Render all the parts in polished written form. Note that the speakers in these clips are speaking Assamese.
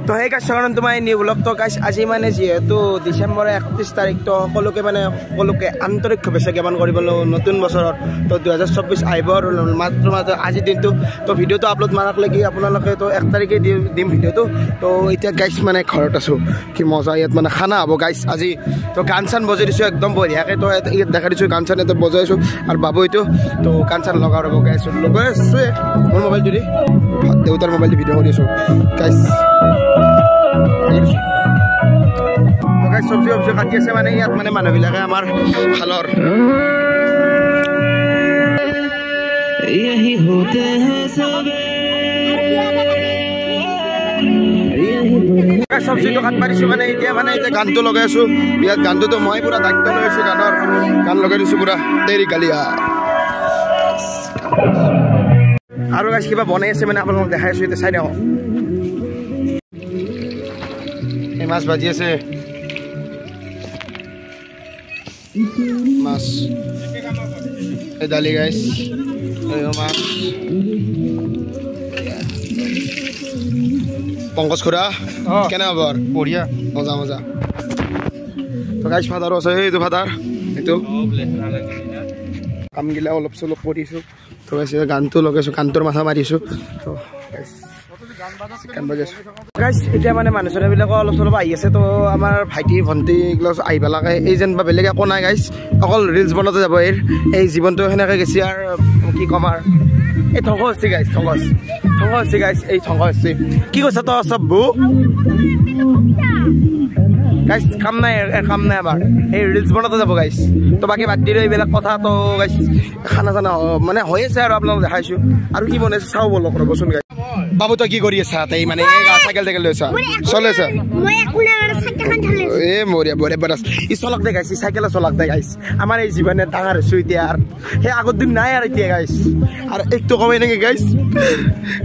তো সেই কাৰণ তোমাৰ নিউ ব্লগ তো গাইছ আজি মানে যেহেতু ডিচেম্বৰ 31 তাৰিখ তো সকলোকে আন্তৰিক শুভেচ্ছা জ্ঞাপন কৰিবলৈ নতুন বছৰত তো 2024 আহিব আৰু মাত্ৰ আজি দিনটো তো ভিডিঅ'টো আপলোড মাৰাক লাগি আপোনালোকে তো 1 তাৰিখে দিম ভিডিঅ'টো তো এতিয়া গাইছ মানে ঘৰত আছো কি মজা ইয়াত মানে খানা হ'ব গাইছ আজি তো গান চান বজাই দিছো একদম বঢ়িয়াকে তো ইয়াত দেখা দিছো গান চান এটা বজাইছো আৰু বাবু এইটো তো গান চান লগাও ৰ'ব গাইছ লগাই আছো মোৰ মোবাইলটো দি দেউতাৰ মোবাইল দি ভিডিঅ' কৰি আছো গাইছ সবজি কাটি আছে মানে ইয়াত মানে মানুহবিলাকে আমাৰ খালৰ সবজিটো কাট মাৰিছো মানে এতিয়া গানটো লগাই আছো ইয়াত গানটোতো মই পুৰা দায়িত্ব লৈ আছো গান লগাই দিছো পুৰা তেৰি গালিয়া আৰু গাইছ কিবা বনাই আছে মানে আপোনালোকক দেখাই আছো এতিয়া চাই দিয়ক এই মাছ ভাজি আছে মাছ এই দালি গাইছ এই মাছ পংকজ খুৰা কেনে খবৰ বঢ়িয়া মজা মজা তো গাইছ ফাদাৰো আছে এইটো ফাদাৰ এইটো কামগিলা অলপ চলপ কৰিছোঁ তো গাইছ গানটো লগাইছোঁ গানটোৰ মাথা মাৰিছোঁ তো গাইছ এতিয়া মানে মানুহ চলিবিলাকো অলপ চলপ আহি আছে তো আমাৰ ভাইটি ভণ্টি এইগুলো আহিব লাগে এই যেন বা বেলেগ একো নাই গাইছ অকল ৰিলছ বনাতে যাব এই জীৱনটো সেনেকৈ গেছি আৰু কি ক'ম আৰু এই ধ্বংস হৈছে গাইছ ধ্বংস হৈছে গাইছ এই ধ্বংস হৈছে কি কৈছা তই চব বু গাইছ কাম নাই আমাৰ এই ৰিলছ বনাতে যাব গাইছ তো বাকী বাদ দিলোঁ এইবিলাক কথা তো গাইছ খানা চানা মানে হৈ আছে আৰু আপোনালোক দেখাইছোঁ আৰু কি বনাইছে চাওঁ বলক ৰ'বচোন গাইছ বাবু তই কি কৰি আছা তাই মানে চাইকেল লৈ আছা চলে আছা এ মৰিয়া বঢ়িয়া বৰাছ ই চলাক দে গাইছ চাইকেলে চলাক দে গাইছ আমাৰ এই জীৱনে ডাঙৰ হৈছোঁ এতিয়া আৰু সেই আগৰ দিন নাই আৰু এতিয়া গাইছ আৰু একটো কমাই নেকি গাইছ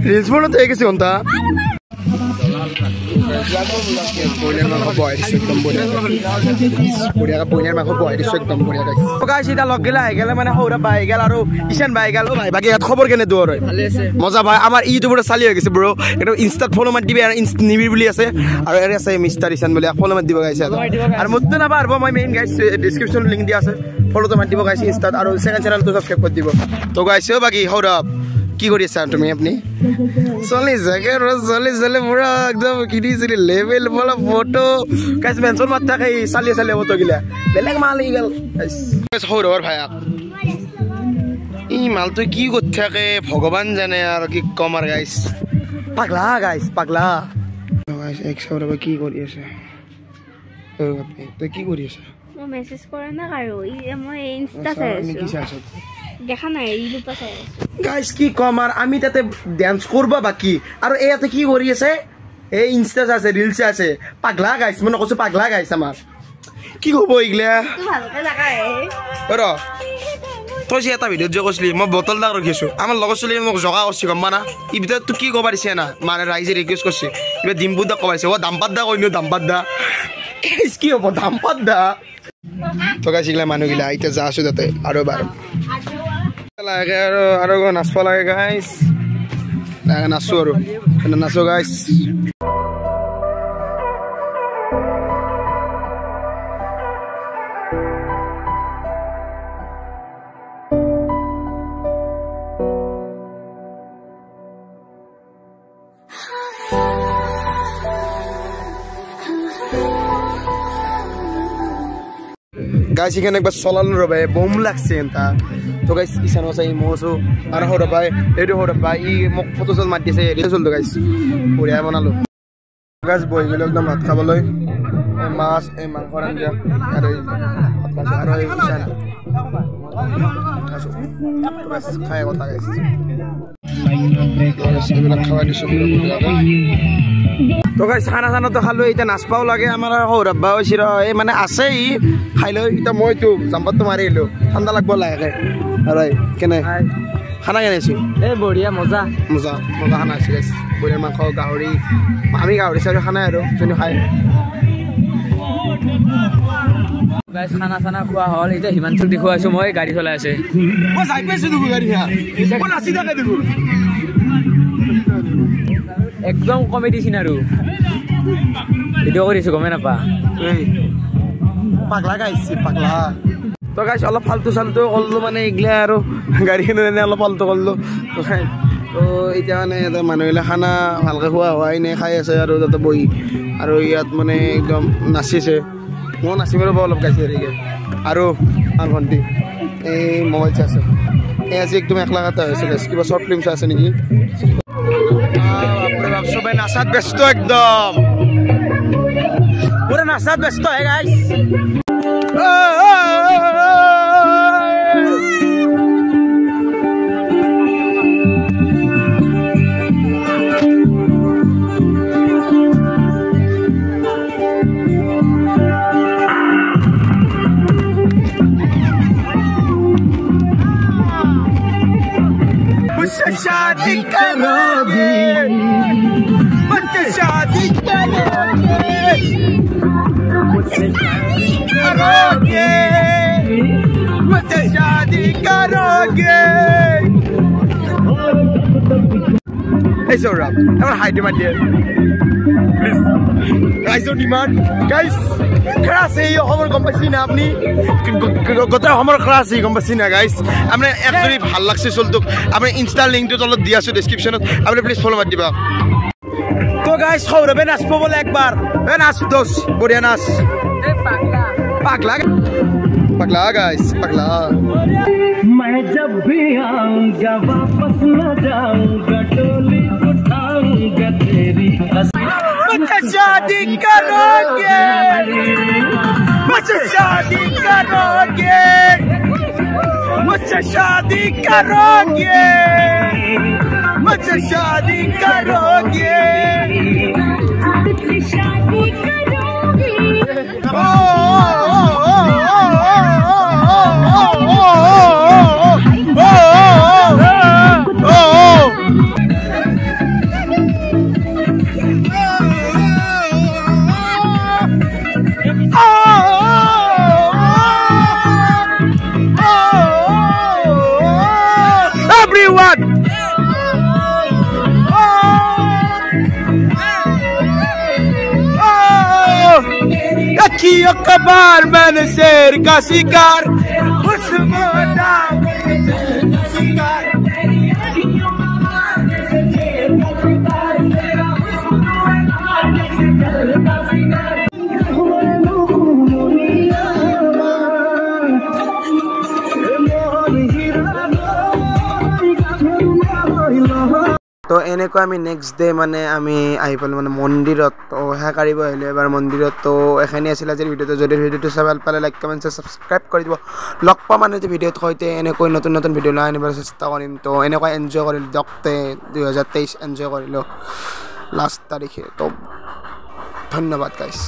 ৰিলছ বনাতে হৈ গৈছে ঘণ্টা পইনাৰ মাংস বহাই দিছোঁ একদম বঢ়িয়াকৈ পইনাৰ মাংস বহাই দিছোঁ একদম বঢ়িয়াকৈ গাইছ এতিয়া লগ গেলা আহি গেলে মানে সৌৰভ বাই গেল আৰু ঈশান বাই গেল ভাই বাকী ইয়াত খবৰ কেনে দূৰ হয় মজা ভাই আমাৰ ইউটিউবত চালি হৈ গৈছে ব্ৰ একদম ইনষ্টাত ফ'ল' মাৰি দিবি আৰু নিবিৰ বুলি আছে আৰু এৰে আছে মিষ্টাৰ ঈশান বুলি ফ'ল' মাৰি দিব গাইছে আৰু মোৰতো নাপাহৰিব মই মেইন গাইছ ডিছক্ৰিপশ্যন লিংক দিয়া আছে ফ'ল'টো মাৰি দিব গাইছে ইনষ্টাত আৰু ছেকেণ্ড চেনেলটো ছাবস্ক্ৰাইব কৰি দিব তো গাইছে বাকী সৌৰভ কি কৰি আছা তুমি আপুনি চলে পুৰা একদম কিনিছিলি লেভেল বোলা ফটো গাইছ মেনশ্যন মাত থাকে চালি ফটোগিলা বেলেগ মাল আহি গ'ল সৌৰভৰ ভায়াক ই মালটো কি কৰি থাকে ভগৱান জানে আৰু কি কম আৰু গাইছ পাগলা গাইছ এক সৌৰভ কি কৰি আছে তই কি কৰি আছা মই মেছেজ কৰা না কাৰো মই ইনষ্টা চাই আছো দেখা নাই ৰিলটো চাই আছো গাইছ কি কম আৰু আমি তাতে ডান্স কৰবা বাকি আৰু ইয়াতে কি কৰি আছে এই ইনষ্টা আছে ৰিলছ আছে পাগলা গাইছ মই নকৈছো পাগলা গাইছ আমাৰ কি হ'ব এইগিলা ভালকে লাগাই ৰ তই যে এটা ভিডিঅ'ত যে কৈছিলি মই বটল দাগ ৰখিছোঁ আমাৰ লগৰ ছোৱালী মোক জগা কৰিছে গম পানা ই ভিতৰত তোক কি ক'ব দিছে না মানে ৰাইজে ৰিকুৱেষ্ট কৰিছে কিবা ডিম্পুত দা ক'বাইছে দাম্পাত দা কৈনো দাম্পাত দা কি হ'ব দাম্পাত দা তো গাইছ এইগিলা মানুহগিলা এতিয়া যা আছোঁ তাতে আৰু এবাৰ লাগে আৰু নাচব লাগে গাইছ নাচো আৰু নাচো গাইছ গাইছ এখানে একবাৰ চলালো ৰবে বম লাগছে এটা তো গাইছ ঈশান আছে মৌচো আৰু সৌৰভ ভাই এইটো সৌৰভ ভাই ই মোক ফটো চল মাতি দিছে ৰেডি চলতো গাইছ বঢ়িয়া বনালো গাইছ বহি গ'লো একদম ভাত খাবলৈ মাছ এই মাংসৰ আঞ্জা আৰু এই ঈশান খাই কথা গাইছ খাওয়াই দিছোঁ তো গাইছ খানা চানাটো খালোঁ এতিয়া নাচপাও লাগে আমাৰ সৌৰভ বা হৈছে এই মানে আছে ই খাই লৈ এতিয়া মইতো জাম্পাৰটো মাৰি আহিলোঁ ঠাণ্ডা লাগব লাহেকৈ আৰু কেনে খানা কেনেছোঁ এই বঢ়িয়া মজা খানা আছে গাইছ বঢ়িয়া মাংস গাহৰি আমি গাহৰি চাহৰি খানাই আৰু যোনে খায় গাইছ খানা চানা খোৱা হ'ল এতিয়া হিমাংশুক দেখুৱাইছোঁ মই গাড়ী চলাই আছে মই যাই পাইছোঁ দেখোন গাড়ী মই নাচি থাকে দেখোন একদম কমেডি চিন আৰু ভিডিঅ' কৰিছোঁ গমেই নাপা পাগলা গাইছে পাগলা তো গাইছ অলপ ফাল্টু চাল্টু কৰিলোঁ মানে এইগিলা আৰু গাড়ীখন এনে অলপ ফাল্টু কৰিলোঁ তো এতিয়া মানে ইয়াতে মানুহবিলাক খানা ভালকৈ খোৱা হোৱাই নাই খাই আছে আৰু তাতে বহি আৰু ইয়াত মানে একদম নাচিছে মই নাচিব ৰ'ব অলপ গাইছে হেৰিকে আৰু আৰু ভণ্টি এই মোবাইল চাই আছে এই আজি একদম একলা কাটা হৈছে গাইছ কিবা শ্বৰ্ট ফিল্ম চাই আছে নেকি সবাই নাচাত ব্যস্ত একদম পুরো নাচাত ব্যস্ত হয়ে গাইস मुझसे शादी करोगे मुझसे शादी करोगे मुझसे शादी करोगे Hey, so Rob, I want to hide him, my dear. Please, guys, don't demand. Guys, class है ये हमारे कंपनी ना अपनी गोतर हमारे class है कंपनी ना guys. हमने actually भालक से सोल तो हमने Insta link तो चलो दिया सो description हमने please follow मत दिबा. तो guys, खाओ रे बेनास पोबल एक बार बेनास दोस बढ़िया नास. पागला पागला guys पागला. मैं जब भी आऊंगा वापस न जाऊंगा डोली उठाऊंगा तेरी मुझसे शादी करोगे मुझसे शादी करोगे मुझसे शादी करोगे मुझसे शादी करोगे मुझसे शादी अखियों का बार मैंने शेर का शिकार তো এনেকৈ আমি নেক্সট ডে মানে আমি আহি পালোঁ মানে মন্দিৰত তো সেৱা কৰিব আহিলোঁ এবাৰ মন্দিৰত তো এখিনি আছিল আজিৰ ভিডিঅ'টো যদি ভিডিঅ'টো চাই ভাল পালে লাইক কমেণ্ট ছাবস্ক্ৰাইব কৰি দিব লগ পাম মানে যে ভিডিঅ'ত সৈতে এনেকৈ নতুন নতুন ভিডিঅ' লৈ আনিবলৈ চেষ্টা কৰিম তো এনেকৈ এনজয় কৰিলোঁ দিয়কতে 2023 এনজয় কৰিলোঁ লাষ্ট তাৰিখে তো ধন্যবাদ গাইছ